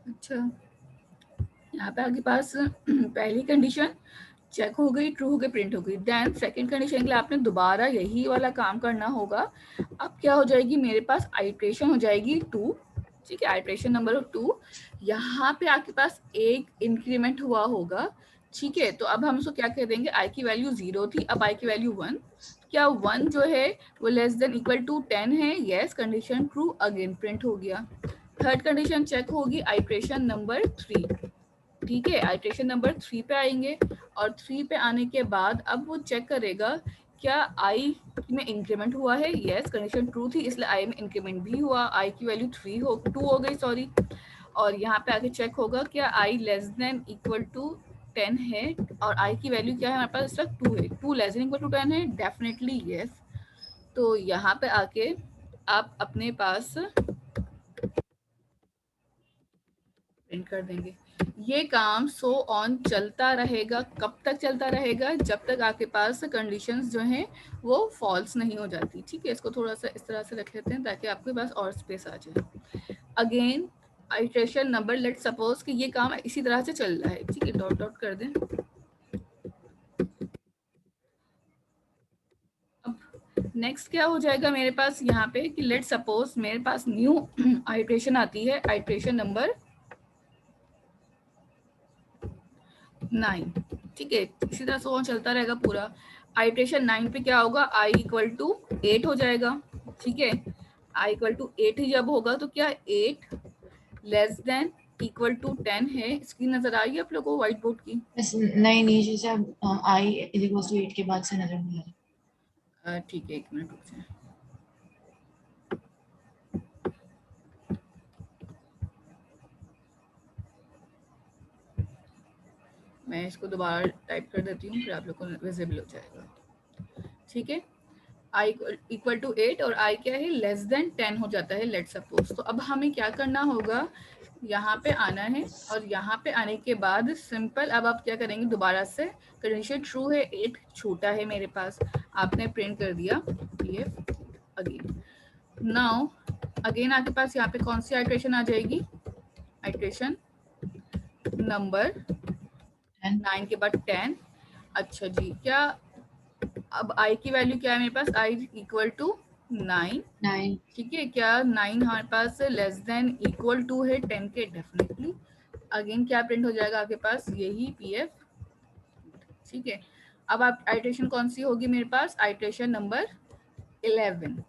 अच्छा, यहाँ पे आपके पास पहली कंडीशन चेक हो गई, ट्रू हो गई, प्रिंट हो गई। देन सेकंड कंडीशन के लिए आपने दोबारा यही वाला काम करना होगा। अब क्या हो जाएगी, मेरे पास आइट्रेशन हो जाएगी 2, ठीक है, आइट्रेशन नंबर 2। यहाँ पे आपके पास एक इंक्रीमेंट हुआ होगा, ठीक है। तो अब हम उसको क्या कह देंगे, आई की वैल्यू 0 थी, अब आई की वैल्यू 1। क्या 1 जो है वो लेस देन इक्वल टू 10 है? Yes, condition true, again print हो गया। थर्ड कंडीशन चेक होगी, आइट्रेशन नंबर 3, ठीक है। आइट्रेशन नंबर 3 पे आएंगे और 3 पे आने के बाद अब वो चेक करेगा क्या आई में इंक्रीमेंट हुआ है? यस, कंडीशन ट्रू थी, इसलिए आई में इंक्रीमेंट भी हुआ, आई की वैल्यू 2 हो गई, सॉरी। और यहाँ पे आके चेक होगा क्या आई लेस देन इक्वल टू 10 है, और आई की वैल्यू क्या है हमारे पास, इस वक्त 2 है। 2 लेस देन इक्वल टू 10 है, डेफिनेटली यस। तो यहाँ पे आके आप अपने पास प्रिंट कर देंगे। ये काम सो ऑन चलता रहेगा। कब तक चलता रहेगा? जब तक आपके पास कंडीशंस जो हैं वो फॉल्स नहीं हो जाती, ठीक है। इसको थोड़ा सा इस तरह से रख लेते हैं ताकि आपके पास और स्पेस आ जाए। Again iteration number, let suppose कि ये काम इसी तरह से चल रहा है, ठीक है, डॉट डॉट कर दें। अब नेक्स्ट क्या हो जाएगा मेरे पास यहाँ पे कि लेट सपोज मेरे पास न्यू आइट्रेशन आती है, आइट्रेशन नंबर 9, ठीक है। इसी तरह से चलता रहेगा पूरा। आइट्रेशन 9 पे क्या होगा, आई इक्वल टू 8 हो जाएगा, ठीक है। आई इक्वल टू 8 ही जब होगा तो क्या 8 लेस देन इक्वल टू 10 है। स्क्रीन नजर आ रही है आप लोगों को व्हाइट बोर्ड की? नहीं नीचे से आई इज इक्वल टू 8 के बाद से नजर नहीं आ रहा। ठीक है, 1 मिनट रुक जाए। मैं इसको दोबारा टाइप कर देती हूँ, फिर आप लोग को विजिबल हो जाएगा, ठीक है। आई इक्वल टू 8 और आई क्या है, लेस देन 10 हो जाता है, लेट सपोज। तो अब हमें क्या करना होगा, यहाँ पे आना है और यहाँ पे आने के बाद सिंपल अब आप क्या करेंगे, दोबारा से कंडीशन ट्रू है, 8 छोटा है मेरे पास, आपने प्रिंट कर दिया पीएफ अगेन। नाउ अगेन आपके पास यहाँ पे कौन सी आइट्रेशन आ जाएगी, आइट्रेशन नंबर 9 के बाद 10। अच्छा जी, क्या अब आई की वैल्यू क्या है मेरे पास, आई इक्वल टू 9, 9 ठीक है। क्या 9 हमारे पास लेस देन इक्वल टू है 10 के, डेफिनेटली। अगेन क्या प्रिंट हो जाएगा आपके पास, यही पीएफ, ठीक है। अब आप आइट्रेशन कौन सी होगी मेरे पास, आइट्रेशन नंबर 11,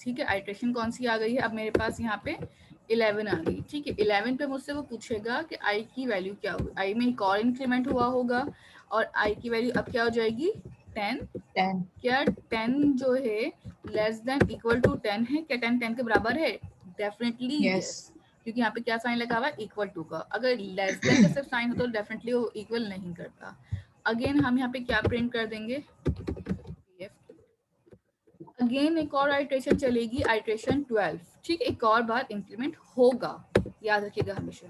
ठीक है। आइट्रेशन कौन सी आ गई है अब मेरे पास यहाँ पे, 11 आ गई, ठीक है। 11 पे मुझसे वो पूछेगा कि आई की वैल्यू क्या होगी, आई में एक और इंक्रीमेंट हुआ होगा और आई की वैल्यू अब क्या हो जाएगी, 10। 10 क्या 10 जो है लेस देन इक्वल टू 10 है? क्या 10 10 के बराबर है? डेफिनेटली यस यस, क्योंकि यहाँ पे क्या साइन लगा हुआ है, इक्वल टू का। अगर लेस देन का सिर्फ साइन हो तो डेफिनेटली वो इक्वल नहीं करता। अगेन हम यहाँ पे क्या प्रिंट कर देंगे, अगेन एक और आइट्रेशन चलेगी, आइट्रेशन 12, ठीक, एक और बार इंक्रीमेंट होगा, याद रखिएगा हमेशा।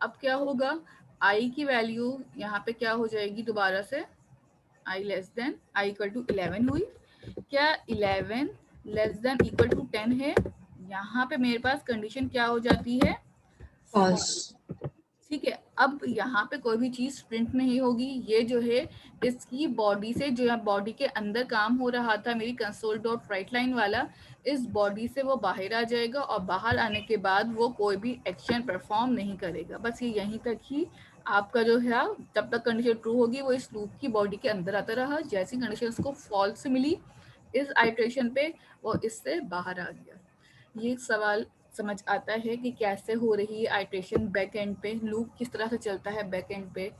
अब क्या होगा, आई की वैल्यू यहाँ पे क्या हो जाएगी दोबारा से, i less than i equal to 11 हुई। क्या 11 लेस देन इक्वल टू 10 है? यहाँ पे मेरे पास कंडीशन क्या हो जाती है, फॉल्स। ठीक है। अब यहाँ पे कोई भी चीज प्रिंट नहीं होगी, ये जो है इसकी बॉडी से, जो यहाँ बॉडी के अंदर काम हो रहा था मेरी कंसोल डॉट राइट लाइन वाला, इस बॉडी से वो बाहर आ जाएगा और बाहर आने के बाद वो कोई भी एक्शन परफॉर्म नहीं करेगा। बस ये यहीं तक ही आपका जो है, जब तक कंडीशन ट्रू होगी वो इस लूप की बॉडी के अंदर आता रहा, जैसी कंडीशन उसको फॉल्स मिली इस आइट्रेशन पे वो इससे बाहर आ गया। ये सवाल समझ आता है कि कैसे हो रही है आइट्रेशन बैक एंड पे, लूप किस तरह से चलता है बैक एंड पे।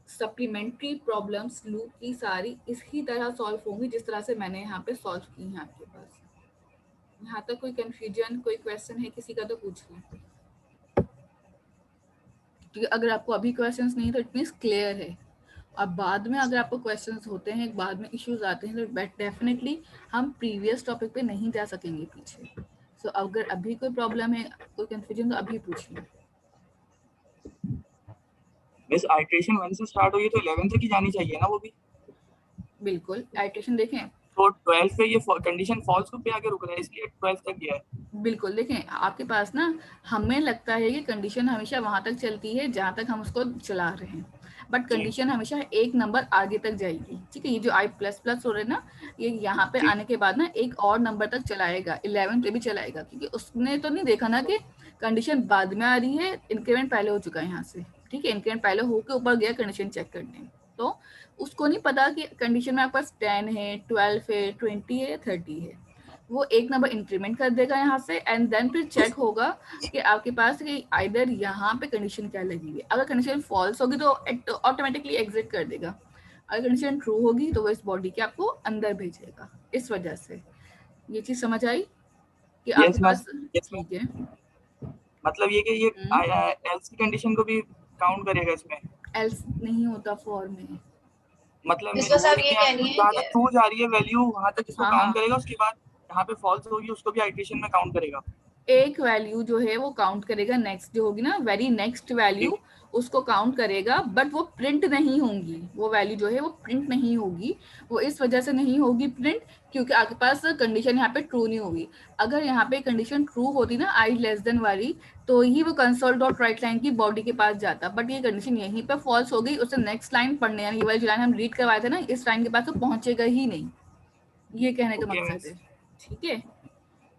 सप्लीमेंट्री प्रॉब्लम्स लूप की सारी इसी तरह सॉल्व होंगी जिस तरह से मैंने यहाँ पे सॉल्व की है आपके पास। यहाँ तक कोई कंफ्यूजन, कोई क्वेश्चन है किसी का तो पूछ लें, क्योंकि अगर आपको अभी क्वेश्चंस नहीं तो इट मीन्स क्लियर है। अब बाद में अगर आपको क्वेश्चंस होते हैं, बाद में इश्यूज आते हैं, तो डेफिनेटली हम प्रीवियस टॉपिक पे नहीं जा सकेंगे पीछे। सो अगर अभी कोई प्रॉब्लम है, कोई कंफ्यूजन, तो अभी पूछिए। बस आइट्रेशन 1 से स्टार्ट हुई तो 11 तक ही जानी चाहिए ना वो भी? बिल्कुल, आइट्रेशन देखें तो 12 पे ये कंडीशन फॉल्स पे आके रुक रहा है, इसलिए 12 तक गया है। बिल्कुल, देखें आपके पास ना, हमें लगता है कि कंडीशन हमेशा वहाँ तक चलती है जहाँ तक हम उसको चला रहे हैं, बट जी कंडीशन हमेशा एक नंबर आगे तक जाएगी। ठीक है, ये जो आई प्लस प्लस हो रहा है ना, ये यहाँ पे जी आने के बाद ना एक और नंबर तक चलाएगा, 11 पे भी चलाएगा, क्योंकि उसने तो नहीं देखा ना कि कंडीशन बाद में आ रही है, इंक्रीमेंट पहले हो चुका है यहाँ से। ठीक है, इंक्रीमेंट पहले होके ऊपर गया कंडीशन चेक करने, तो उसको नहीं पता कि कंडीशन में आपके पास 10 है, 12 है, 20 है या 30 है। वो एक नंबर इंक्रीमेंट कर देगा यहाँ से, एंड देन फिर चेक होगा कि आपके पास कि आइदर यहाँ पे कंडीशन क्या लगी है। अगर कंडीशन फॉल्स होगी तो ऑटोमेटिकली एग्जिट कर देगा, अगर कंडीशन ट्रू होगी तो वो इस बॉडी के आपको अंदर भेजेगा। इस वजह से ये चीज समझ आई कि यस आपके मैम, पास, यस मैम। ठीक है। मतलब ये कि ये हम्म, एल्स की कंडीशन को भी काउंट करेगा इसमें। एल्स नहीं होता फॉर में। मतलब इसका वो साहब है ये कि यहाँ कहनी है जहाँ कि तक ट्रू जा रही है वैल्यू वहां तक इसको हाँ काउंट हाँ, करेगा, उसके बाद जहाँ पे फॉल्स होगी उसको भी आइट्रेशन में काउंट करेगा। एक वैल्यू जो है वो काउंट करेगा, नेक्स्ट जो होगी ना, वेरी नेक्स्ट जी वैल्यू उसको काउंट करेगा, बट वो प्रिंट नहीं होंगी, वो वैल्यू जो है वो प्रिंट नहीं होगी। वो इस वजह से नहीं होगी प्रिंट, क्योंकि आपके पास कंडीशन यहाँ पे ट्रू नहीं होगी। अगर यहाँ पे कंडीशन ट्रू होती ना, आई लेस देन वाली, तो ही वो कंसोल डॉट राइट लाइन की बॉडी के पास जाता, बट ये कंडीशन यहीं पे फॉल्स हो गई, उससे नेक्स्ट लाइन पढ़ने, यानी ये वाली जो लाइन हम रीड करवाए थे ना, इस लाइन के पास तो पहुंचेगा ही नहीं। ये कहने का ओके मकसद मीन्स, है। ठीक है,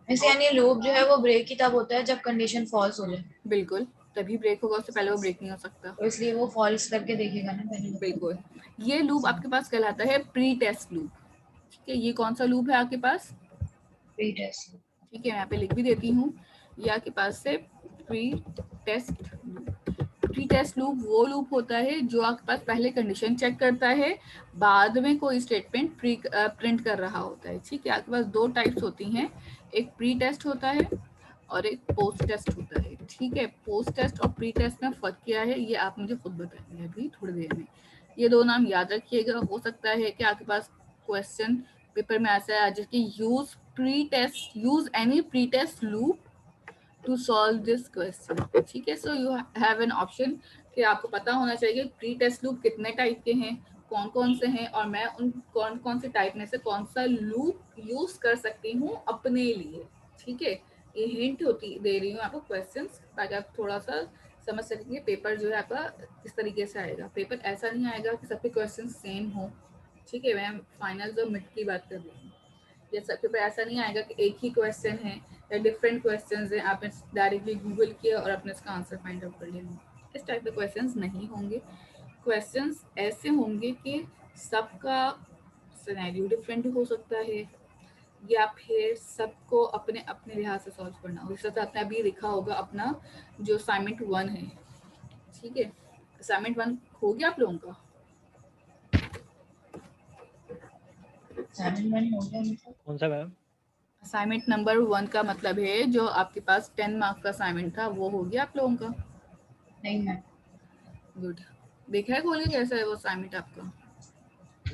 वैसे यानी लूप जो है वो ब्रेक ही तब होता है जब कंडीशन फॉल्स हो जाए, बिल्कुल, तभी ब्रेक होगा, उससे पहले वो ब्रेक नहीं हो सकता। तो इसलिए वो फॉल्स करके देखेगा ना पहले। बिल्कुल, ये लूप आपके पास कहलाता है प्री टेस्ट लूप। ठीक है, ये कौन सा लूप है आपके पास? Pre test. ठीक है, मैं यहाँ पे लिख भी देती हूँ, ये आपके पास से pre test loop. Pre test loop वो लूप होता है जो आपके पास पहले कंडीशन चेक करता है, बाद में कोई स्टेटमेंट प्रिंट कर रहा होता है। ठीक है, आपके पास दो टाइप्स होती हैं, एक प्री टेस्ट होता है और एक पोस्ट टेस्ट होता है। ठीक है, पोस्ट टेस्ट और प्री टेस्ट में फर्क क्या है ये आप मुझे खुद बताएंगे अभी थोड़ी देर में। ये दो नाम याद रखिएगा, हो सकता है कि आपके पास क्वेश्चन पेपर में ऐसा है जिसकी use any pre test loop to solve this question. ठीक है, so you have an option कि आपको पता होना चाहिए प्री टेस्ट लूप कितने टाइप के हैं, कौन कौन से हैं, और मैं उन कौन कौन से टाइप में से कौन सा लूप यूज कर सकती हूँ अपने लिए। ठीक है, ये हिंट होती दे रही हूँ आपको क्वेश्चंस, ताकि आप थोड़ा सा समझ सकेंगे पेपर जो है आपका किस तरीके से आएगा। पेपर ऐसा नहीं आएगा कि सबके क्वेश्चन सेम हो। ठीक है, मैं फाइनल और मिड की बात कर रही हूँ। जैसा पेपर ऐसा नहीं आएगा कि एक ही क्वेश्चन है या डिफरेंट क्वेश्चंस हैं, आपने डायरेक्टली गूगल किया और आपने इसका आंसर फाइंड आउट कर लिया। इस टाइप के क्वेश्चंस नहीं होंगे। क्वेश्चंस ऐसे होंगे कि सबका सिनेरियो डिफरेंट हो सकता है, या फिर सबको अपने अपने लिहाज से सॉल्व करना होगा। जैसे आपने अभी लिखा होगा अपना जो असाइनमेंट 1 है। ठीक है, असाइनमेंट 1 हो गया आप लोगों का? असाइनमेंट हो गया मतलब? कौन सा मैम? असाइनमेंट नंबर 1 का मतलब है जो आपके पास 10 मार्क्स का असाइनमेंट था, वो हो गया आप लोगों का? नहीं मैम। गुड। देखा है खोल के कैसा है वो असाइनमेंट आपका?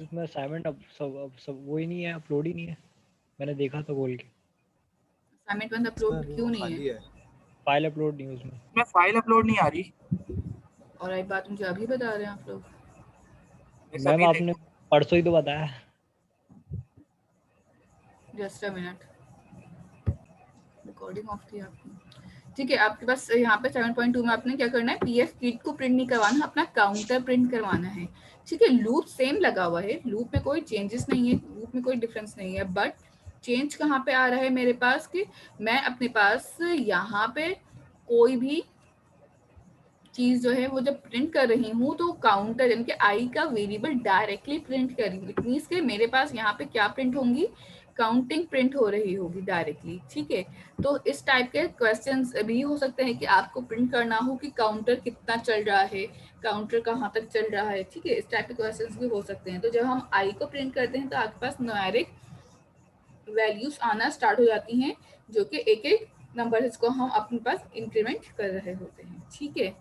उसमें असाइनमेंट अब सब वो ही नहीं है, अपलोड ही नहीं है। मैंने देखा था खोल के, असाइनमेंट 1 अपलोड क्यों नहीं खाली है? है। फाइल अपलोड नहीं है उसमें। मैं फाइल अपलोड नहीं आ रही। और एक बात मुझे अभी बता रहे हैं आप लोग। मैं मैम सभी आपने परसों ही तो बताया। Just a minute, recording of थी आपकी। ठीक है, आपके पास यहाँ पे 7.2 में आपने क्या करना है, पीएफ किट को प्रिंट नहीं करवाना, अपना काउंटर प्रिंट करवाना है। ठीक है, लूप सेम लगा हुआ है, लूप में कोई चेंजेस नहीं है, लूप में कोई डिफरेंस नहीं है, बट चेंज कहाँ पे आ रहा है मेरे पास कि मैं अपने पास यहाँ पे कोई भी चीज जो है वो जब प्रिंट कर रही हूँ तो काउंटर यानी कि आई का वेरिएबल डायरेक्टली प्रिंट कर रही हूँ। इट मीन्स के मेरे पास यहाँ पे क्या प्रिंट होंगी, काउंटिंग प्रिंट हो रही होगी डायरेक्टली। ठीक है, तो इस टाइप के क्वेश्चंस भी हो सकते हैं कि आपको प्रिंट करना हो कि काउंटर कितना चल रहा है, काउंटर कहाँ तक चल रहा है। ठीक है, इस टाइप के क्वेश्चंस भी हो सकते हैं। तो जब हम आई को प्रिंट करते हैं तो आपके पास न्यूमेरिक वैल्यूज आना स्टार्ट हो जाती हैं, जो कि एक एक नंबर को हम अपने पास इंक्रीमेंट कर रहे होते हैं। ठीक है,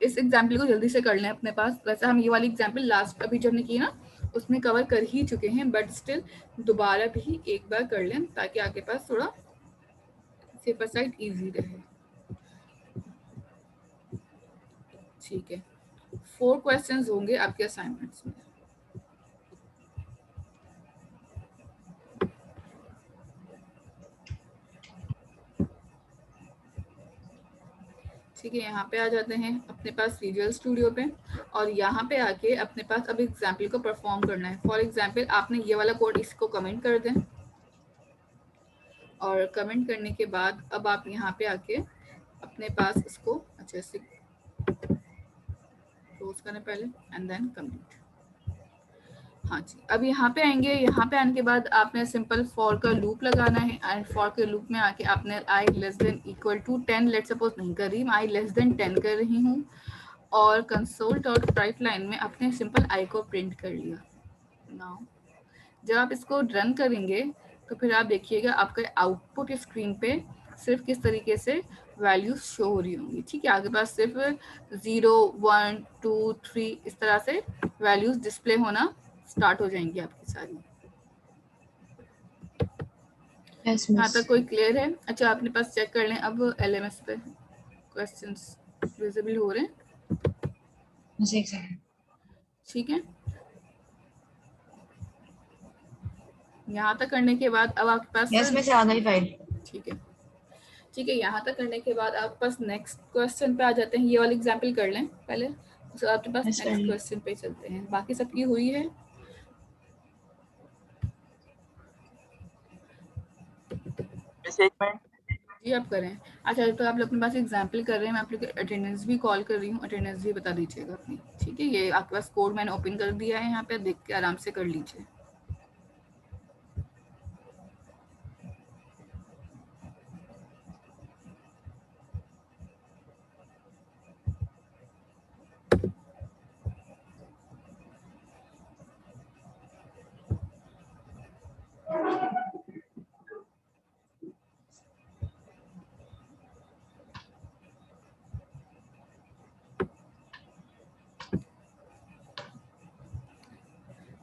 इस एग्जाम्पल को जल्दी से कर लें अपने पास। वैसे हम ये वाली एग्जाम्पल लास्ट अभी जो हमने की ना उसमें कवर कर ही चुके हैं, बट स्टिल दोबारा भी एक बार कर लें ताकि आपके पास थोड़ा सेफर साइड इजी रहे। ठीक है, 4 क्वेश्चंस होंगे आपके असाइनमेंट्स में। ठीक है, यहाँ पे आ जाते हैं अपने पास विजुअल स्टूडियो पे, और यहाँ पे आके अपने पास अब एग्जाम्पल को परफॉर्म करना है। फॉर एग्जाम्पल आपने ये वाला कोड इसको कमेंट कर दें, और कमेंट करने के बाद अब आप यहाँ पे आके अपने पास इसको अच्छे से क्लोज करना पहले एंड देन कमेंट। हाँ जी, अब यहाँ पे आएंगे। यहाँ पे आने के बाद आपने सिंपल फॉर का लूप लगाना है, एंड फॉर के लूप में आके आपने i less than equal to 10 let suppose नहीं कर रही, मैं आई लेस देन 10 कर रही हूँ, और कंसोल डॉट राइट लाइन में आपने सिंपल आई को प्रिंट कर लिया। नाउ जब आप इसको रन करेंगे तो फिर आप देखिएगा आपके आउटपुट स्क्रीन पे सिर्फ किस तरीके से वैल्यूज शो हो रही होंगी। ठीक है, आपके पास सिर्फ 0 1 2 3 इस तरह से वैल्यूज डिस्प्ले होना स्टार्ट हो जाएंगी आपकी सारी। Yes, यहाँ miss. तक कोई क्लियर है? अच्छा, अपने पास चेक कर लें अब LMS पे क्वेश्चंस विजिबल हो रहे हैं। Miss, एक सेकंड। ठीक है, यहाँ तक करने के बाद अब आपके पास Yes, miss, आ गई फाइल। ठीक है, ठीक है, यहाँ तक करने के बाद आप पास नेक्स्ट क्वेश्चन पे आ जाते हैं। ये वाला एग्जाम्पल कर लें पहले, उसके बाद आपके पास Yes, कर नेक्स्ट ली। क्वेश्चन पे चलते हैं। बाकी सबकी हुई है? मिस एक मिनट, जी आप करें। अच्छा, तो आप लोग अपने पास एग्जाम्पल कर रहे हैं, मैं आप लोग की अटेंडेंस भी कॉल कर रही हूँ, अटेंडेंस भी बता दीजिएगा अपनी। ठीक है, ये आपके पास कोड मैंने ओपन कर दिया है, यहाँ पे देख के आराम से कर लीजिए।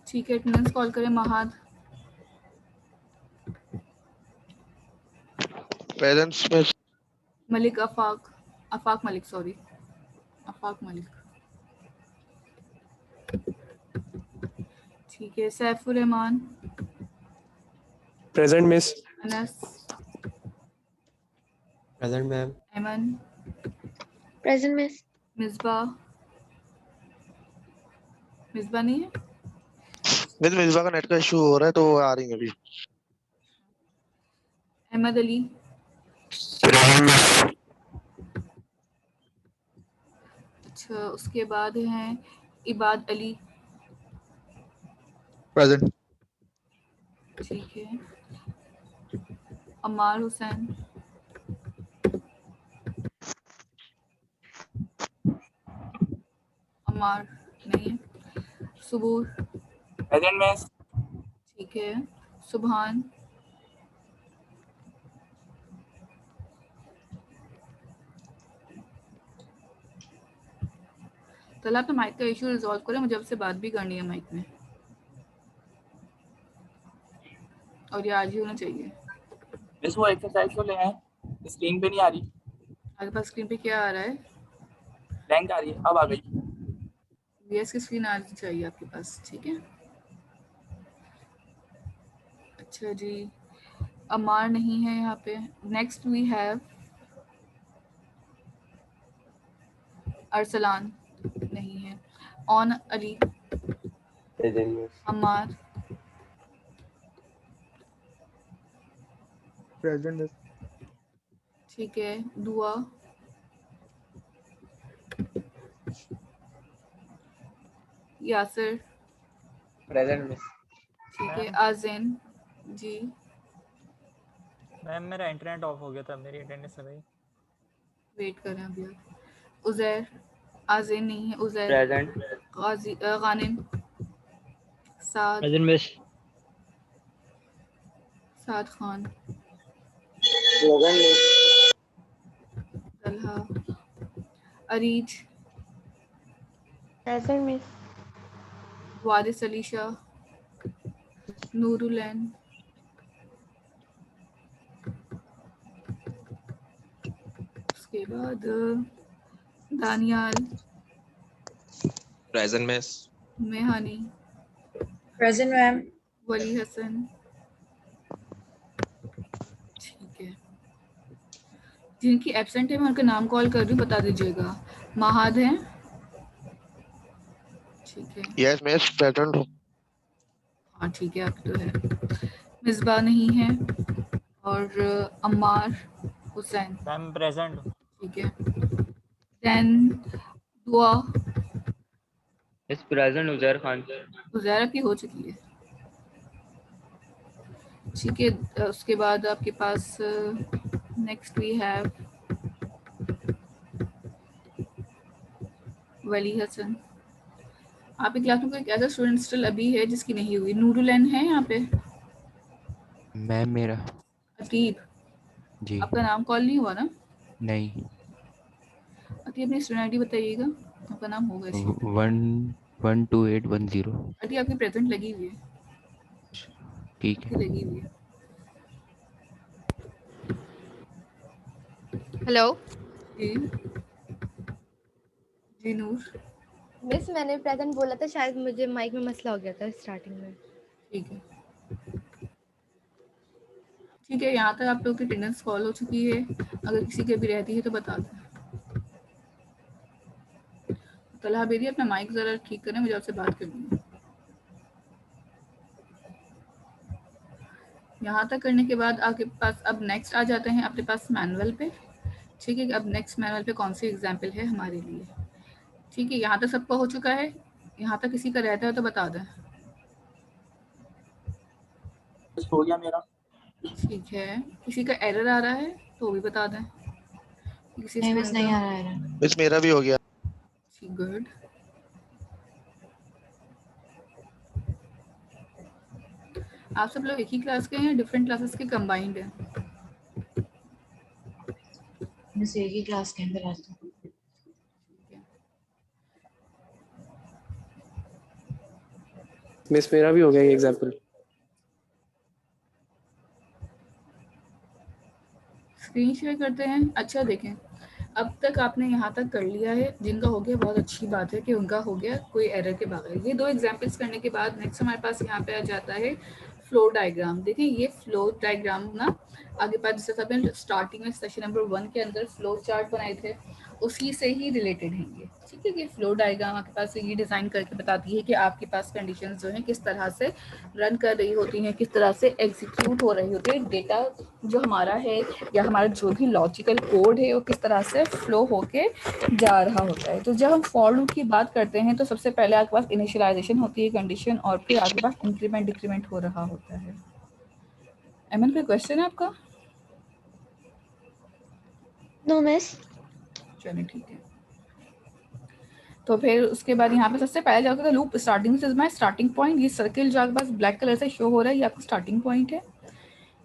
ठीक है, अटेंडेंस कॉल करें। महाद, पेरेंट्स में मलिक, आफाक मलिक, सॉरी आफाक मलिक। ठीक है, Saifur Rahman, present miss. Anas, present ma'am. Ayman, present miss. Misbah, Misbah नहीं है? मिस मिसबा का नेट का इशू हो रहा है तो वो आ रही है अभी। अहमद अली, अच्छा, उसके बाद हैं इबाद अली। प्रेजेंट। ठीक है, अमार हुसैन, अमार नहीं है। सुबूर, प्रेजेंट मिस। ठीक है, सुबहान, तो आप तो माइक का इशू रिजॉल्व करें, मुझे आपसे बात भी करनी है माइक में, और ये आज ही होना चाहिए। मिस वो एक्सरसाइज तो ले आए, स्क्रीन पे नहीं आ रही, आपके पास स्क्रीन पे क्या आ रहा है? ब्लैंक आ रही है, अब आ गई। VS की स्क्रीन आनी चाहिए आपके पास। ठीक है, अच्छा जी, अमार नहीं है यहाँ पे। नेक्स्ट वी हैव अरसलान, नहीं है। Aun Ali, present miss. Ammar, present miss. ठीक है, दुआ, यासिर, प्रेजेंट मिस। ठीक है, आज़िन जी, मैम मेरा इंटरनेट ऑफ हो गया था, मेरी अटेंडेंस है भाई। वेट करें अभी आप। उज़ैर, आज़िन नहीं है, Uzair, present. Ghanim, Saad, present miss. Saad Khan, Talha, Areej, present miss. Waris Ali Shah, Noorulain, उसके बाद Daniyal, present miss. Mehani, present ma'am. Wali Hasan, ठीक है, जिनकी एब्सेंट है मैं उनका नाम कॉल कर रही हूँ, बता दीजिएगा। महाद हैं, ठीक है। यस मिस प्रेजेंट हूँ। हाँ ठीक है, आपकी तो है। मिसबा नहीं है, और अम्मार हुसैन, मैम प्रेजेंट। ठीक है। देन दुआ, इस प्रेजेंट उजैर खान। गुज़ारा की हो चुकी है, ठीक है। उसके बाद आपके पास नेक्स्ट वी हैव वली हसन। आपकी क्लास में कोई एक ऐसा स्टूडेंट स्टिल अभी है जिसकी नहीं हुई? नूरुलैन है यहाँ पे? मैम मेरा अतीब, जी आपका नाम कॉल नहीं हुआ ना? नहीं। अतीब अपनी स्टूडेंट आईडी बताइएगा, आपका नाम होगा इसमें। 112810। अतीब आपकी प्रेजेंट लगी हुई है, ठीक आपकी है। लगी हुई है। हेलो जी जी नूर, मिस, मैंने प्रेजेंट बोला था, शायद मुझे माइक में मसला हो गया था स्टार्टिंग में। ठीक है ठीक है। यहाँ तक आप लोग की अटेंडेंस कॉल हो चुकी है, अगर किसी की भी रहती है तो बता दें। तलहा बेदी अपना माइक ज़रा ठीक करें, मुझे आपसे बात करनी है। यहाँ तक करने के बाद आपके पास अब नेक्स्ट आ जाते हैं अपने पास मैनुअल पे, ठीक है। अब नेक्स्ट मैनुअल पे कौन सी एग्जाम्पल है हमारे लिए, ठीक है। यहाँ तक सबका हो चुका है? यहाँ तक किसी का रहता है तो बता दें। हो गया मेरा। ठीक है, किसी का एरर आ रहा है तो भी बता दें। किसी नहीं मिस, स्टूडेंट नहीं का? आ रहा है। मिस मेरा भी हो गया। ठीक, गुड। आप सब लोग एक ही क्लास के हैं, डिफरेंट क्लासेस के कंबाइंड हैं? मिस एक ही क्लास के अंदर आज तो। मिस मेरा भी हो गया ये एग्जाम्पल। स्क्रीन शेयर करते हैं। अच्छा देखें, अब तक आपने यहाँ तक कर लिया है, जिनका हो गया बहुत अच्छी बात है कि उनका हो गया कोई एरर के बगैर। ये दो एग्जाम्पल्स करने के बाद नेक्स्ट हमारे पास यहाँ पे आ जाता है फ्लो डायग्राम। देखिए ये फ्लो डायग्राम ना आगे पास जैसे आपने स्टार्टिंग में सेशन नंबर 1 के अंदर फ्लो चार्ट बनाए थे उसी से ही रिलेटेड हैं ये, ठीक है। कि फ्लो डायग्राम आपके पास ये डिज़ाइन करके बताती है कि आपके पास कंडीशंस जो हैं किस तरह से रन कर रही होती हैं, किस तरह से एग्जीक्यूट हो रही होती है। डेटा जो हमारा है या हमारा जो भी लॉजिकल कोड है वो किस तरह से फ्लो होके जा रहा होता है। तो जब हम फॉर लूप की बात करते हैं तो सबसे पहले आपके पास इनिशियलाइजेशन होती है कंडीशन, और फिर आपके पास इंक्रीमेंट डिक्रीमेंट हो रहा होता है। एमन कोई क्वेश्चन है आपका? No miss. चलिए ठीक है। तो फिर उसके बाद यहाँ पे सबसे पहले जाकर लूप स्टार्टिंग से माय स्टार्टिंग पॉइंट, ये सर्किल जो आपके पास ब्लैक कलर से शो हो रहा है ये आपका स्टार्टिंग पॉइंट है।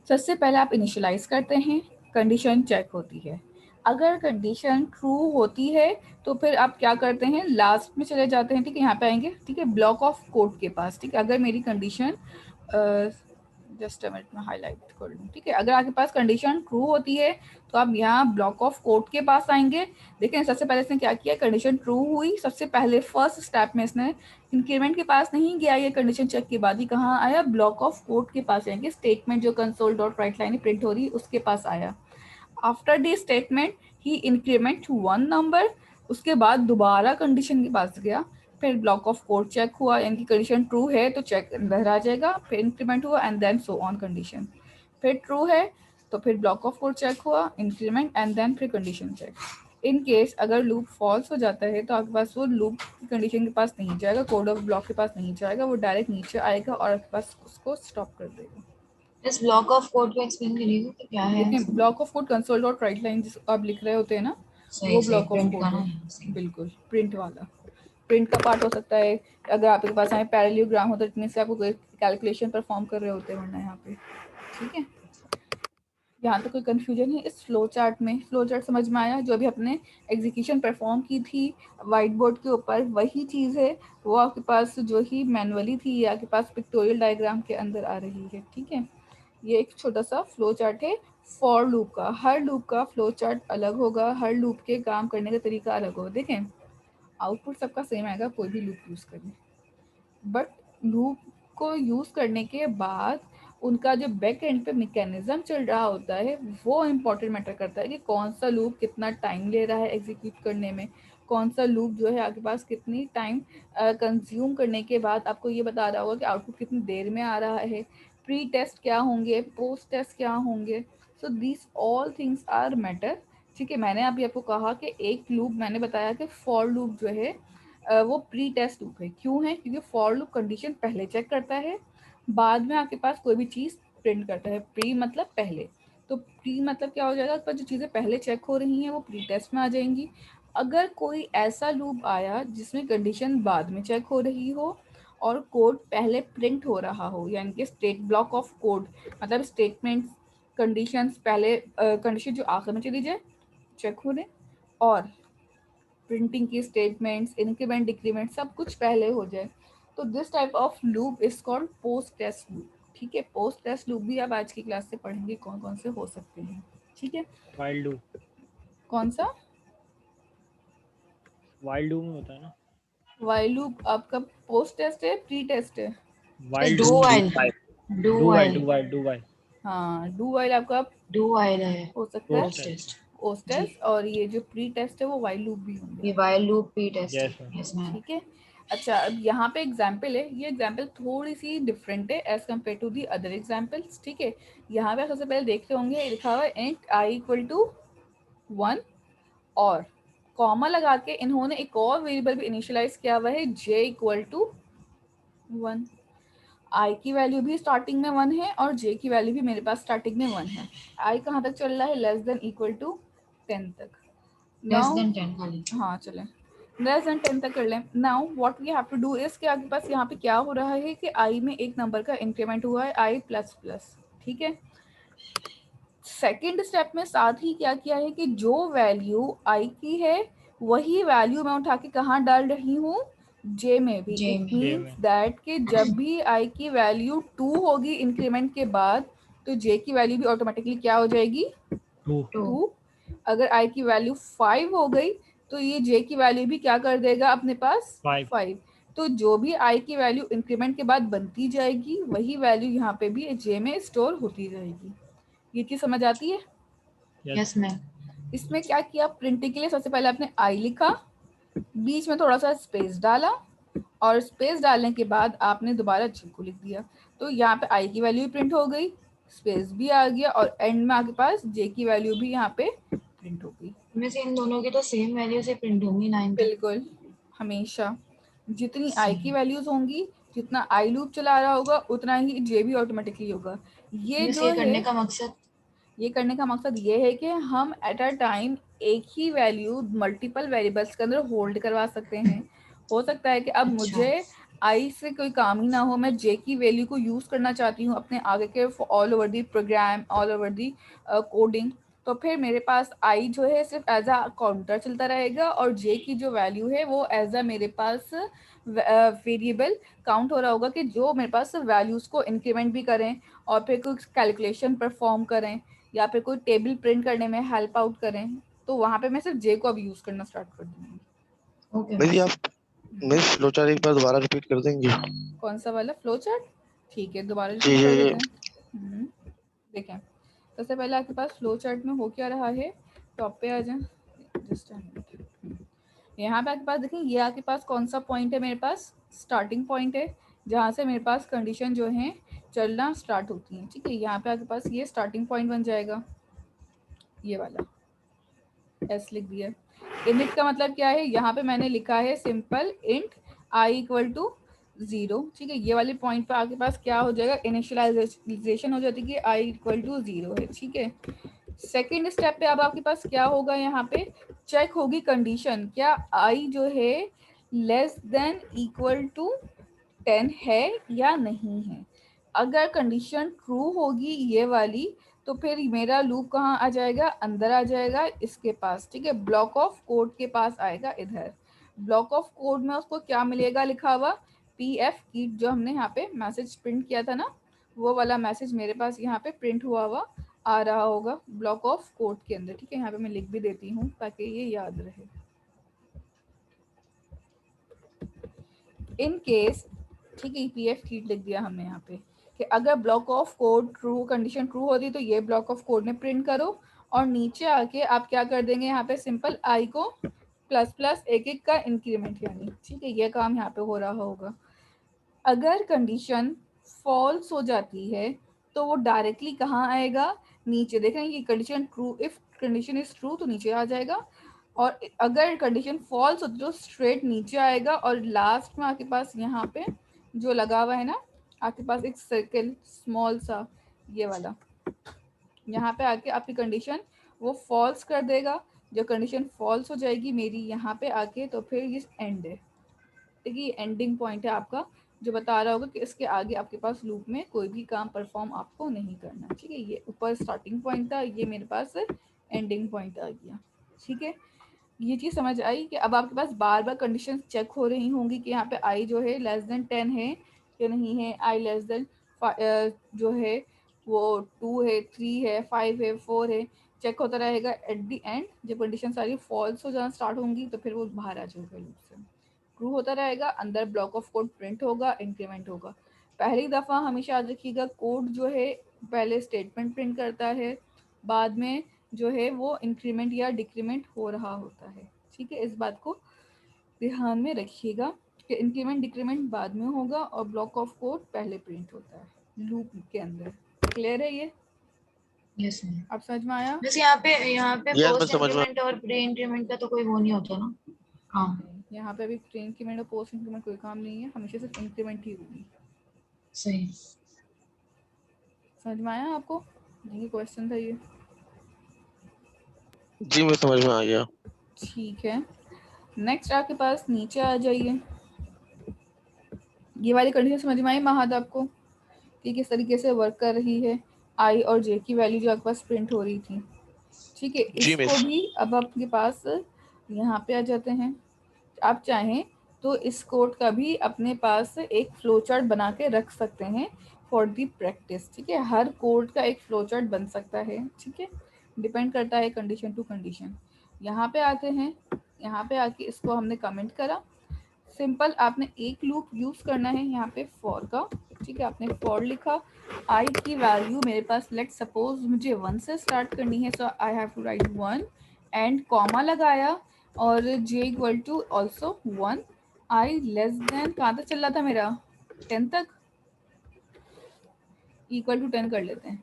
सबसे पहले आप इनिशियलाइज करते हैं, कंडीशन चेक होती है। अगर कंडीशन ट्रू होती है तो फिर आप क्या करते हैं, लास्ट में चले जाते हैं, ठीक है। यहाँ पे आएंगे, ठीक है, ब्लॉक ऑफ कोड के पास, ठीक है। अगर मेरी कंडीशन जस्ट अ मिनट में हाईलाइट कर लूँ, ठीक है। अगर आपके पास कंडीशन ट्रू होती है तो आप यहाँ ब्लॉक ऑफ कोड के पास आएंगे। देखिए सबसे पहले इसने क्या किया, कंडीशन ट्रू हुई, सबसे पहले फर्स्ट स्टेप में इसने इंक्रीमेंट के पास नहीं गया, ये कंडीशन चेक के बाद ही कहाँ आया, ब्लॉक ऑफ कोड के पास आएंगे। स्टेटमेंट जो console dot right line print हो रही उसके पास आया। After the statement he increment 1 number, उसके बाद दोबारा कंडीशन के पास गया, फिर ब्लॉक ऑफ कोड चेक हुआ, यानी कि कंडीशन ट्रू है तो चेक अंदर आ जाएगा, फिर इंक्रीमेंट हुआ and then so on condition, फिर ट्रू है तो फिर ब्लॉक ऑफ कोड चेक हुआ, इंक्रीमेंट एंड देन फिर कंडीशन चेक। इन केस अगर लूप फॉल्स हो जाता है तो आपके पास वो लूप कंडीशन के पास नहीं जाएगा, कोड ऑफ ब्लॉक के पास नहीं जाएगा, वो डायरेक्ट नीचे आएगा और आपके पास उसको स्टॉप कर देगा। इस ब्लॉक ऑफ कोड को एक्सप्लेन करिएगा कि क्या है। देखिए block of code console dot right line जिसको आप लिख रहे होते हैं ना, सही वो सही ब्लॉक ऑफ प्रिंट कोड का है, ना, सही। बिल्कुल प्रिंट वाला। प्रिंट का पार्ट हो सकता है अगर आपके पास यहाँ पैरेललोग्राम होता है, इतने से आपको कैलकुलेशन परफॉर्म कर रहे होते हैं, वरना यहाँ पे, ठीक है। यहाँ तो कोई कंफ्यूजन है इस फ्लो चार्ट में? फ्लो चार्ट समझ में आया? जो अभी अपने एग्जीक्यूशन परफॉर्म की थी वाइट बोर्ड के ऊपर वही चीज़ है, वो आपके पास जो ही मैनुअली थी ये आपके पास पिक्टोरियल डायग्राम के अंदर आ रही है, ठीक है। ये एक छोटा सा फ्लो चार्ट है फॉर लूप का। हर लूप का फ्लो चार्ट अलग होगा, हर लूप के काम करने का तरीका अलग होगा। देखें आउटपुट सबका सेम आएगा कोई भी लूप यूज़ करें, बट लूप को यूज़ करने के बाद उनका जो बैक एंड पे मैकेनिज्म चल रहा होता है वो इम्पोर्टेंट मैटर करता है कि कौन सा लूप कितना टाइम ले रहा है एग्जीक्यूट करने में, कौन सा लूप जो है आपके पास कितनी टाइम कंज्यूम करने के बाद आपको ये बता रहा होगा कि आउटपुट कितनी देर में आ रहा है, प्री टेस्ट क्या होंगे, पोस्ट टेस्ट क्या होंगे। So this all things are matter. ठीक है, मैंने अभी आपको कहा कि एक लूप मैंने बताया कि फॉर लूप जो है वो प्री टेस्ट लूप है। क्यों है? क्योंकि फॉर लूप कंडीशन पहले चेक करता है, बाद में आपके पास कोई भी चीज़ प्रिंट करता है। प्री मतलब पहले, तो प्री मतलब क्या हो जाएगा, आपके पास जो चीज़ें पहले चेक हो रही हैं वो प्री टेस्ट में आ जाएंगी। अगर कोई ऐसा लूप आया जिसमें कंडीशन बाद में चेक हो रही हो और कोड पहले प्रिंट हो रहा हो, यानी कि स्टेट ब्लॉक ऑफ कोड मतलब स्टेटमेंट्स कंडीशंस पहले कंडीशन जो आखिर में चली जाए चेक हो रहे, और प्रिंटिंग की स्टेटमेंट्स इंक्रीमेंट डिक्रीमेंट सब कुछ पहले हो जाए, तो this type of loop is called post test loop. ठीक है, पोस्ट टेस्ट लूप भी आप आज की क्लास से पढ़ेंगे कौन कौन से हो सकते हैं। ठीक है, वाइल डू, कौन सा वाइल डू में होता है ना, वाइल लूप आपका पोस्ट टेस्ट है प्री टेस्ट है? While do do, while, do do while, while, do while, do while, हाँ, डू वाइल आपका डू वाइल है, हो सकता है पोस्ट पोस्ट टेस्ट। पोस्ट जी, टेस्ट, और ये जो प्री टेस्ट है वो वाइल लूप भी होंगे। ये while loop pre test yes है। Ma'am, yes ma'am. ठीक है, अच्छा अब यहाँ पे एग्जाम्पल है, ये एग्जाम्पल थोड़ी सी डिफरेंट है as compare to the other examples. ठीक है, यहाँ पे सबसे पहले देख रहे होंगे लिखा हुआ है इंट आई इक्वल टू 1 और कॉमा लगा के इन्होंने एक और वेरिएबल भी इनिशियलाइज किया हुआ है j इक्वल टू 1। आई की वैल्यू भी स्टार्टिंग में 1 है और j की वैल्यू भी मेरे पास स्टार्टिंग में 1 है। आई कहाँ तक चल रहा है? लेस देन इक्वल टू 10 तक। लेस नाउ देन 10 खाली। हाँ चलें, लेस देन 10 तक कर लें। Now what we have to do is कि आपके पास यहाँ पे क्या हो रहा है कि आई में एक नंबर का इंक्रीमेंट हुआ है आई प्लस प्लस। ठीक है, सेकेंड स्टेप में साथ ही क्या किया है कि जो वैल्यू आई की है वही वैल्यू मैं उठा के कहाँ डाल रही हूँ? जे में भी। J इट में। मीन्स दैट कि जब भी आई की वैल्यू 2 होगी इंक्रीमेंट के बाद तो जे की वैल्यू भी ऑटोमेटिकली क्या हो जाएगी? 2, 2। अगर आई की वैल्यू 5 हो गई तो ये जे की वैल्यू भी क्या कर देगा अपने पास? 5, 5। तो जो भी आई की वैल्यू इंक्रीमेंट के बाद बनती जाएगी वही वैल्यू यहाँ पे भी जे में स्टोर होती जाएगी। ये चीज समझ आती है? Yes yes ma'am. इसमें क्या किया, प्रिंटिंग के लिए सबसे पहले आपने आई लिखा, बीच में थोड़ा सा स्पेस डाला और स्पेस डालने के बाद आपने दोबारा जे को लिख दिया, तो यहाँ पे आई की वैल्यू भी प्रिंट हो गई, स्पेस भी आ गया और एंड में आपके पास जे की वैल्यू भी यहाँ पे प्रिंट हो गई। इनमें से इन दोनों की तो सेम वैल्यू से प्रिंट होंगी 9 तक। बिल्कुल, हमेशा जितनी आई की वैल्यूज होंगी, जितना आई लूप चला रहा होगा उतना ही जे भी ऑटोमेटिकली होगा। ये बस जो ये है, करने का मकसद, ये करने का मकसद ये है कि हम एट अ टाइम एक ही वैल्यू मल्टीपल वेरिएबल्स के अंदर होल्ड करवा सकते हैं। हो सकता है कि अब अच्छा। मुझे आई से कोई काम ही ना हो, मैं जे की वैल्यू को यूज़ करना चाहती हूँ अपने आगे के all over the program, all over the coding, तो फिर मेरे पास आई जो है सिर्फ एज अ काउंटर चलता रहेगा और जे की जो वैल्यू है वो एज अ मेरे पास वेरिएबल काउंट हो रहा होगा कि जो मेरे पास वैल्यूज़ को इंक्रीमेंट भी करें और फिर कुछ कैलकुलेशन परफॉर्म करें या फिर कोई टेबल प्रिंट करने में हेल्प आउट करें, तो वहाँ पे मैं सिर्फ जे को अब यूज़ करना स्टार्ट कर दूँगी। ओके मिस जी मैम। आप मिस फ्लोचार्ट एक बार दोबारा रिपीट कर देंगे? कौन सा वाला फ्लो चार्ट? ठीक है, दोबारा जी रिपीट कर जी देते हैं। देखें, सबसे पहले आपके पास फ्लो चार्ट में हो क्या रहा है, टॉप पे आ जाएं। जस्ट यहाँ पे आपके पास देखें, ये आपके पास कौन सा पॉइंट है? मेरे पास स्टार्टिंग पॉइंट है जहाँ से मेरे पास कंडीशन जो है चलना स्टार्ट होती है। ठीक है, यहाँ पे आपके पास ये स्टार्टिंग पॉइंट बन जाएगा, ये वाला एस लिख दिया। इनिट का मतलब क्या है? यहाँ पे मैंने लिखा है simple int I equal to 0। ठीक है, ये वाले पॉइंट पे आपके पास क्या हो जाएगा? इनिशियलाइजेशन हो जाती है कि आई इक्वल टू 0 है। ठीक है, सेकेंड स्टेप पे अब आपके पास क्या होगा? यहाँ पे चेक होगी कंडीशन, क्या आई जो है लेस देन इक्वल टू 10 है या नहीं है। अगर कंडीशन ट्रू होगी ये वाली तो फिर मेरा लूप कहाँ आ जाएगा? अंदर आ जाएगा इसके पास। ठीक है, ब्लॉक ऑफ कोड के पास आएगा इधर। ब्लॉक ऑफ कोड में उसको क्या मिलेगा लिखा हुआ? pf कीट, जो हमने यहाँ पे मैसेज प्रिंट किया था ना, वो वाला मैसेज मेरे पास यहाँ पे प्रिंट हुआ हुआ आ रहा होगा ब्लॉक ऑफ कोड के अंदर। ठीक है, यहाँ पे मैं लिख भी देती हूँ ताकि ये याद रहे। इन केस, ठीक है, pf कीट लिख दिया हमने यहाँ पे, कि अगर block of code true condition true होती तो ये ब्लॉक ऑफ कोड में प्रिंट करो, और नीचे आके आप क्या कर देंगे यहाँ पे सिंपल आई को प्लस प्लस एक एक का इंक्रीमेंट यानी, ठीक है, ये काम यहाँ पे हो रहा होगा। अगर कंडीशन फॉल्स हो जाती है तो वो डायरेक्टली कहाँ आएगा, नीचे। देखें ये condition true, if condition is true तो नीचे आ जाएगा, और अगर कंडीशन फॉल्स होती तो स्ट्रेट नीचे आएगा, और लास्ट में आपके पास यहाँ पे जो लगा हुआ है ना आपके पास एक सर्कल स्मॉल सा ये वाला, यहाँ पे आके आपकी कंडीशन वो फॉल्स कर देगा। जब कंडीशन फॉल्स हो जाएगी मेरी यहाँ पे आके तो फिर ये एंड है, ठीक है, ये एंडिंग पॉइंट है आपका जो बता रहा होगा कि इसके आगे आपके पास लूप में कोई भी काम परफॉर्म आपको नहीं करना, ठीक है। ये ऊपर स्टार्टिंग पॉइंट था, ये मेरे पास एंडिंग पॉइंट आ गया, ठीक है। ये चीज़ समझ आई कि अब आपके पास बार बार कंडीशन चेक हो रही होंगी कि यहाँ पे आई जो है लेस देन 10 है या नहीं है, आई लेस देन जो है वो 2 है, 3 है, 5 है, 4 है, चेक होता रहेगा। एट द एंड जब कंडीशन सारी फॉल्स हो जाना स्टार्ट होंगी तो फिर वो बाहर आ जाएगा लूप से, ट्रू होता रहेगा, अंदर ब्लॉक ऑफ कोड प्रिंट होगा, इंक्रीमेंट होगा। पहली दफ़ा हमेशा याद रखिएगा कोड जो है पहले स्टेटमेंट प्रिंट करता है, बाद में जो है वो इंक्रीमेंट या डिक्रीमेंट हो रहा होता है, ठीक है। इस बात को ध्यान में रखिएगा कि इंक्रीमेंट डिक्रीमेंट बाद में होगा और ब्लॉक ऑफ कोड पहले प्रिंट होता है लूप के अंदर। क्लियर है ये? Yes ma'am. आप समझ में आया? बस यहाँ पे Yes, मैं पोस्ट समझ में। इंक्रीमेंट और प्री इंक्रीमेंट का तो कोई वो नहीं होता ना काम। यहाँ पे अभी प्री इंक्रीमेंट और पोस्ट इंक्रीमेंट कोई काम नहीं है, हमेशा सिर्फ इंक्रीमेंट ही होगी। सही। समझ में आया आपको? ये क्वेश्चन था ये। जी मैं समझ में आ गया। ठीक है, नेक्स्ट आपके पास नीचे आ जाइए। ये वाली कंडीशन समझ में आई महाद आपको कि किस तरीके से वर्क कर रही है? आई और जे की वैल्यू जो आपके पास प्रिंट हो रही थी, ठीक है। जी इसको मिस। भी अब आपके पास यहाँ पे आ जाते हैं। आप चाहें तो इस कोड का भी अपने पास एक फ्लो चार्ट बना के रख सकते हैं फॉर दी प्रैक्टिस, ठीक है। हर कोड का एक फ्लो चार्ट बन सकता है, ठीक है, डिपेंड करता है कंडीशन टू कंडीशन। यहाँ पे आते हैं, यहाँ पे आके इसको हमने कमेंट करा। सिंपल आपने एक लूप यूज करना है यहाँ पे फॉर का, ठीक है। आपने फॉर लिखा, आई की वैल्यू मेरे पास लेट सपोज मुझे 1 से स्टार्ट करनी है, so I have to write 1 and comma लगाया, और j equal to also 1, i less than कहाँ तक चल रहा था मेरा 10 तक, इक्वल टू 10 कर लेते हैं,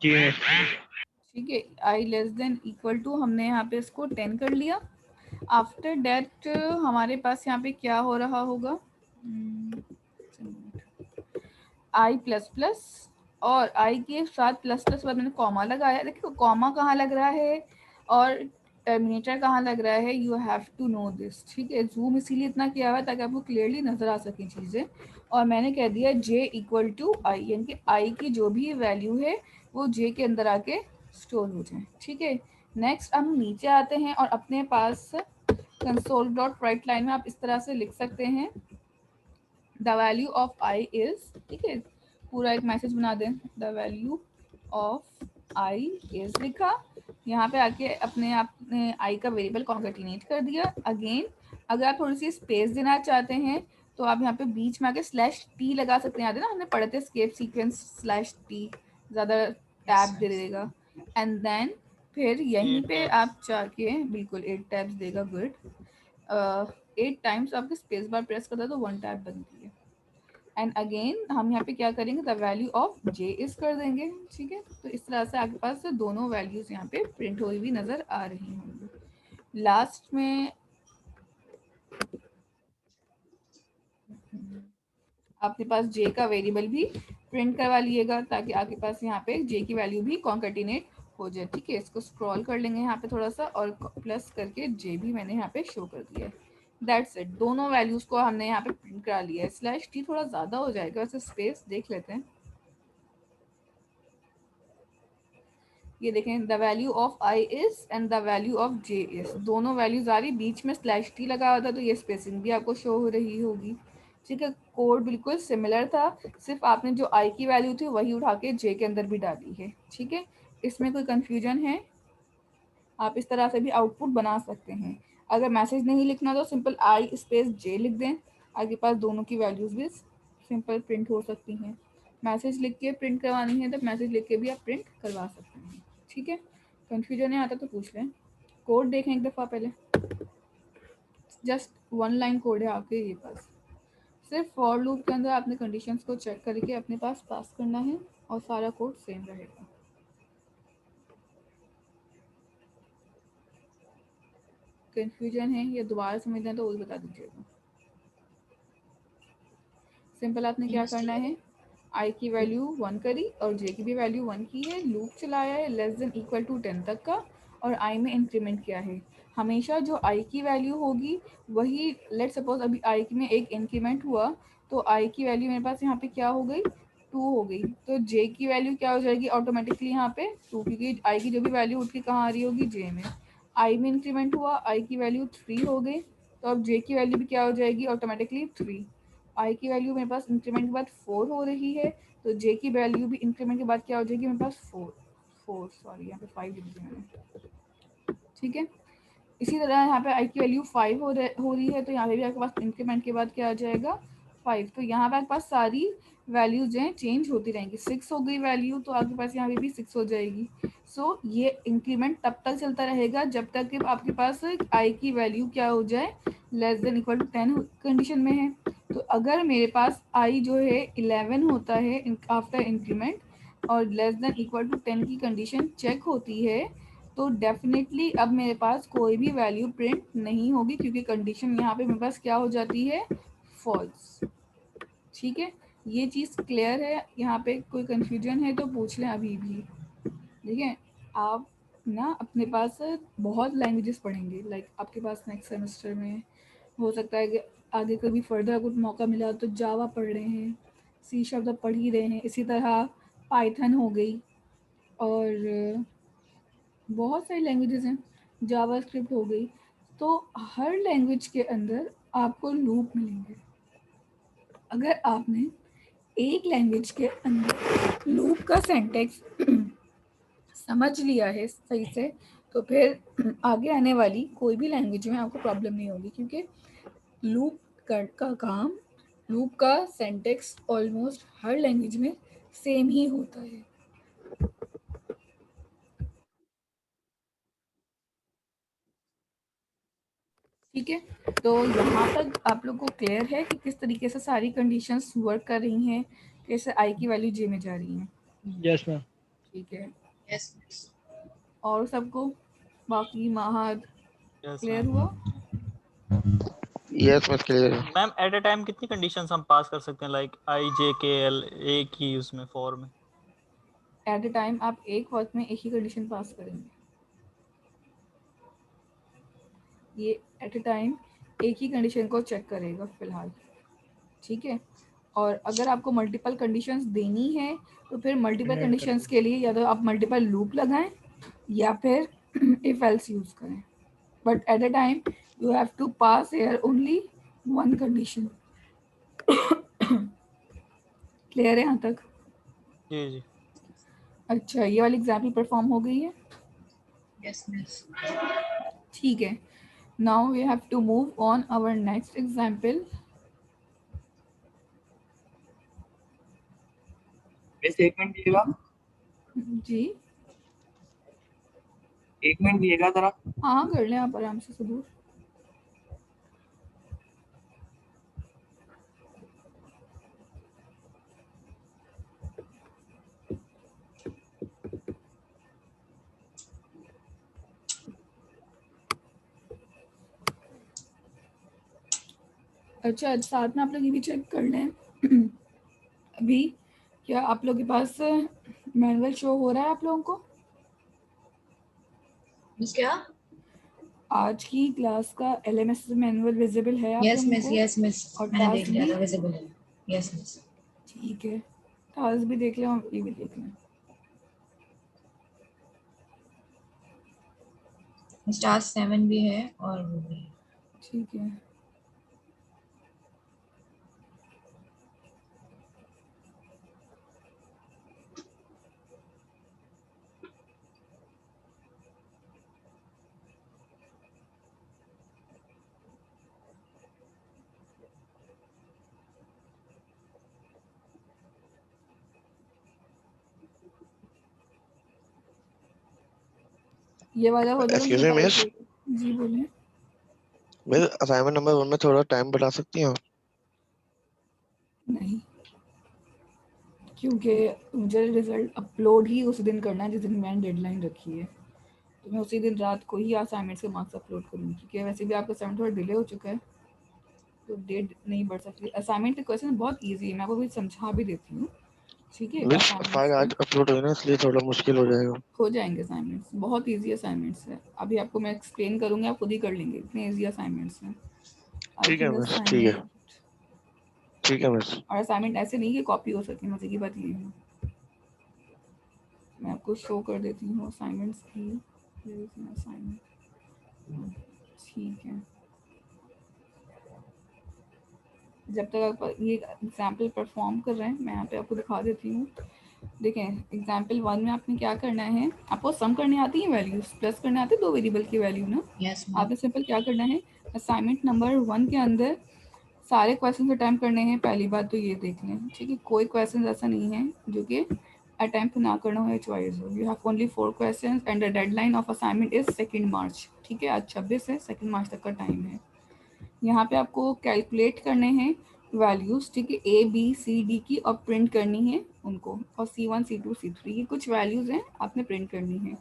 जी ठीक है। आई लेस देन इक्वल टू हमने यहाँ पे इसको 10 कर लिया। आफ्टर डेट हमारे पास यहाँ पे क्या हो रहा होगा, आई प्लस प्लस, और आई के साथ प्लस प्लस बाद मैंने कॉमा लगाया। देखिए कॉमा कहाँ लग रहा है और टर्मिनेटर कहाँ लग रहा है, you have to know this, ठीक है। जूम इसीलिए इतना किया हुआ है ताकि आपको क्लियरली नजर आ सकें चीज़ें। और मैंने कह दिया j इक्वल टू आई, यानी कि आई की जो भी वैल्यू है वो j के अंदर आके स्टोर हो जाए, ठीक है। नेक्स्ट हम नीचे आते हैं और अपने पास कंसोल डॉट राइट लाइन में आप इस तरह से लिख सकते हैं the value of I is, ठीक है, पूरा एक मैसेज बना दें, the value of I is लिखा। यहाँ पे आके अपने आपने आई का वेरिएबल कॉन्केटिनेट कर दिया। अगेन अगर आप थोड़ी सी स्पेस देना चाहते हैं तो आप यहाँ पे बीच में आके स्लैश टी लगा सकते हैं। याद है ना हमने पढ़े थे स्केप सीक्वेंस स्लैश टी, ज़्यादा टैब दे देगा। एंड देन फिर यहीं पे आप जाके बिल्कुल 8 टैब्स देगा, गुड। 8 टाइम्स आपके स्पेस बार प्रेस करता है तो 1 टैब बनती है। एंड अगेन हम यहाँ पे क्या करेंगे, the value of j is कर देंगे, ठीक है। तो इस तरह से आपके पास दोनों वैल्यूज यहाँ पे प्रिंट हुई हुई नजर आ रही होंगी। लास्ट में आपके पास j का वेरिएबल भी प्रिंट करवा लिएगा ताकि आपके पास यहाँ पे j की वैल्यू भी कॉन्केटिनेट हो जाए, ठीक है। इसको स्क्रॉल कर लेंगे यहाँ पे थोड़ा सा और प्लस करके j भी मैंने यहाँ पे शो कर दिया है। दैट्स इट, दोनों वैल्यूज को हमने यहाँ पे प्रिंट करा लिया है। स्लैश टी थोड़ा ज़्यादा हो जाएगा, वैसे स्पेस देख लेते हैं। ये देखें the value of I is and the value of J is, दोनों वैल्यूज आ रही, बीच में स्लैश टी लगा हुआ था तो ये स्पेसिंग भी आपको शो हो रही होगी, ठीक है। कोड बिल्कुल सिमिलर था, सिर्फ आपने जो आई की वैल्यू थी वही उठा के जे के अंदर भी डाली है, ठीक है। इसमें कोई कंफ्यूजन है? आप इस तरह से भी आउटपुट बना सकते हैं। अगर मैसेज नहीं लिखना तो सिंपल आई स्पेस जे लिख दें, आपके पास दोनों की वैल्यूज भी सिंपल प्रिंट हो सकती हैं। मैसेज लिख के प्रिंट करवानी है तो मैसेज लिख के भी आप प्रिंट करवा सकते हैं। ठीक है, कंफ्यूजन है आता तो पूछ लें। कोड देखें एक दफ़ा पहले, जस्ट 1 लाइन कोड है आपके ये पास। सिर्फ फॉर लूप के अंदर आपने कंडीशंस को चेक करके अपने पास करना है और सारा कोड सेम रहेगा। कंफ्यूजन है या दोबारा समझना है तो वो भी बता दीजिएगा। सिंपल आपने क्या करना है, आई की वैल्यू 1 करी और जे की भी वैल्यू 1 की है, लूप चलाया है लेस देन इक्वल टू 10 तक का, और आई में इंक्रीमेंट किया है। हमेशा जो आई की वैल्यू होगी वही, लेट सपोज अभी आई में एक इंक्रीमेंट हुआ तो आई की वैल्यू मेरे पास यहाँ पे क्या हो गई, 2 हो गई, तो जे की वैल्यू क्या हो जाएगी ऑटोमेटिकली यहाँ पे 2, क्योंकि आई की जो भी वैल्यू उठ के कहाँ आ रही होगी, जे में। आई में इंक्रीमेंट हुआ, आई की वैल्यू 3 हो गई, तो अब जे की वैल्यू भी क्या हो जाएगी ऑटोमेटिकली 3। आई की वैल्यू मेरे पास इंक्रीमेंट के बाद 4 हो रही है, तो जे की वैल्यू भी इंक्रीमेंट के बाद क्या हो जाएगी मेरे पास 4 सॉरी यहाँ पे 5 लिख दिया मैंने। ठीक है, इसी तरह यहाँ पे आई की वैल्यू 5 हो रही है, तो यहाँ पे भी आपके पास इंक्रीमेंट के बाद क्या आ जाएगा 5। तो यहाँ पे आपके पास सारी वैल्यूज हैं चेंज होती रहेंगी। 6 हो गई वैल्यू तो आपके पास यहाँ पे भी 6 हो जाएगी। सो ये इंक्रीमेंट तब तक चलता रहेगा जब तक कि आपके पास आई की वैल्यू क्या हो जाए, less than equal to 10 condition में है। तो अगर मेरे पास आई जो है 11 होता है आफ्टर इंक्रीमेंट और लेस देन इक्वल टू 10 की कंडीशन चेक होती है, तो डेफिनेटली अब मेरे पास कोई भी वैल्यू प्रिंट नहीं होगी, क्योंकि कंडीशन यहाँ पे मेरे पास क्या हो जाती है, फॉल्स। ठीक है, ये चीज़ क्लियर है? यहाँ पे कोई कंफ्यूजन है तो पूछ लें अभी भी। ठीक है, आप ना अपने पास बहुत लैंग्वेजेस पढ़ेंगे, लाइक आपके पास नेक्स्ट सेमेस्टर में हो सकता है कि आगे कभी फर्दर कुछ मौका मिला तो जावा पढ़ रहे हैं, सी शब्द पढ़ ही रहे हैं, इसी तरह पाइथन हो गई और बहुत सारी लैंग्वेजेस हैं, जावा स्क्रिप्ट हो गई। तो हर लैंग्वेज के अंदर आपको लूप मिलेंगे। अगर आपने एक लैंग्वेज के अंदर लूप का सेंटेक्स समझ लिया है सही से, तो फिर आगे आने वाली कोई भी लैंग्वेज में आपको प्रॉब्लम नहीं होगी, क्योंकि लूप का काम, लूप का सेंटेक्स ऑलमोस्ट हर लैंग्वेज में सेम ही होता है। ठीक है, तो यहाँ तक आप लोग को क्लियर है कि किस तरीके से सारी कंडीशंस वर्क कर रही हैं, कैसे आई की वैल्यू जे में जा रही हैं। Yes ma'am. ठीक है, यस और सबको बाकी महाद यस क्लियर मैम। हुआ? यस मिस क्लियर है। मैम एट अ टाइम कितनी कंडीशंस हम पास कर सकते हैं, लाइक आई जे के एल एक ही उसमें फॉर में? एट अ टाइम आप एक वक्त में एक ही कंडीशन पास करेंगे। ये एट अ टाइम एक ही कंडीशन को चेक करेगा फिलहाल। ठीक है, और अगर आपको मल्टीपल कंडीशंस देनी है तो फिर मल्टीपल ऐड कंडीशंस के लिए या तो आप मल्टीपल लूप लगाएं या फिर इफ एल्स यूज करें, but at a time you have to pass here only one condition. Clear है यहाँ तक? जी जी। अच्छा, ये वाली एग्जाम्पल परफॉर्म हो गई है। Yes miss. ठीक है, now we have to move on our next example. Miss एक मिनट दिएगा, जी एक मिनट दिएगा जरा। हाँ, कर लें आप आराम से सबूर। अच्छा, साथ में आप लोग ये भी चेक कर लें अभी क्या आप लोग के पास मैनुअल शो हो रहा है आप लोगों को? मिस क्या? आज की क्लास का एलएमएस मैनुअल विजिबल है आप यस लोगों मिस, को? यस मिस, और मैंने देख टास्क लिया भी? था, विजिबल है। Yes miss. ठीक है, टास्क भी देख लें और ये भी देख लें। स्टार 7 भी है और वो भी है। ठीक है, ये वाला हो जाएगा Excuse me, divide miss. होगा। जी बोलिए। मिस असाइनमेंट नंबर 1 में थोड़ा टाइम बढ़ा सकती हैं आप? नहीं, क्योंकि मुझे रिजल्ट अपलोड ही उस दिन करना है जिस दिन मैंने डेडलाइन रखी है, तो मैं उसी दिन रात को ही असाइनमेंट्स के मार्क्स अपलोड करूँगी, क्योंकि वैसे भी आपका असाइनमेंट थोड़ा डिले हो चुका है, तो डेट नहीं बढ़ सकती। असाइनमेंट के क्वेश्चन बहुत ईजी है, मैं आपको भी समझा भी देती हूँ, ठीक है। मिस फाइल आज अपलोड हुई ना, इसलिए थोड़ा मुश्किल हो जाएगा। हो जाएंगे असाइनमेंट्स, बहुत ईजी असाइनमेंट्स है। अभी आपको मैं एक्सप्लेन करूँगी, आप खुद ही कर लेंगे, इतने ईजी असाइनमेंट्स हैं। ठीक है मिस, ठीक है, ठीक है मिस। और असाइनमेंट ऐसे नहीं कि कॉपी हो सके, मजे की बात ये है। मैं आपको शो कर देती हूँ असाइनमेंट्स की। असाइनमेंट, ठीक है। जब तक आप ये एग्जाम्पल परफॉर्म कर रहे हैं, मैं यहाँ पे आपको दिखा देती हूँ। देखें, एग्जाम्पल 1 में आपने क्या करना है, आपको सम करने आती है वैल्यूज, प्लस करने आते हैं 2 वेरिएबल की वैल्यू ना। Yes, ma'am. आपने सिंपल क्या करना है, असाइनमेंट नंबर 1 के अंदर सारे क्वेश्चन अटेम्प्ट करने हैं। पहली बात तो ये देख लें, ठीक है, कोई क्वेश्चन ऐसा नहीं है जो कि अटेम्प्ट ना करना हो, चॉइस हो। You have only 4 question and the deadline of assignment is 2 मार्च, ठीक है। आज 26 है, 2 मार्च तक का टाइम है। यहाँ पे आपको कैलकुलेट करने हैं वैल्यूज, ठीक है, ए बी सी डी की, और प्रिंट करनी है उनको, और C1 C2 C3 की कुछ वैल्यूज हैं, आपने प्रिंट करनी है।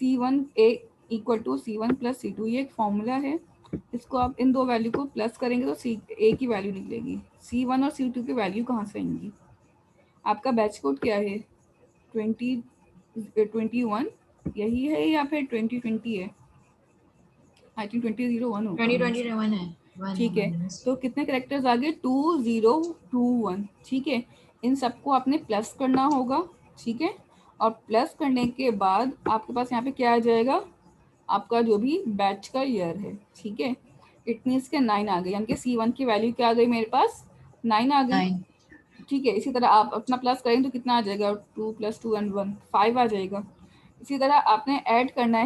C1 A equal to C1 plus C2, ये एक फॉर्मूला है, इसको आप इन दो वैल्यू को प्लस करेंगे तो A की वैल्यू निकलेगी। C1 और C2 की वैल्यू कहाँ से आएंगी? आपका बैच कोड क्या है? 2021 यही है या फिर 2020 है? आई थिंक 2001 होगा। 2021 है। ठीक है, तो कितने कैरेक्टर्स आ गए? 2021, ठीक है। इन सबको आपने प्लस करना होगा, ठीक है। और प्लस करने के बाद आपके पास यहाँ पे क्या आ जाएगा? आपका जो भी बैच का ईयर है, ठीक है। इट मीन्स के 9 आ गए, यानी कि C1 की वैल्यू क्या आ गई मेरे पास? 9 आ गई, 9. ठीक है। इसी तरह आप अपना प्लस करेंगे तो कितना आ जाएगा? 2 + 2 = 1, 5 आ जाएगा। इसी तरह आपने ऐड करना है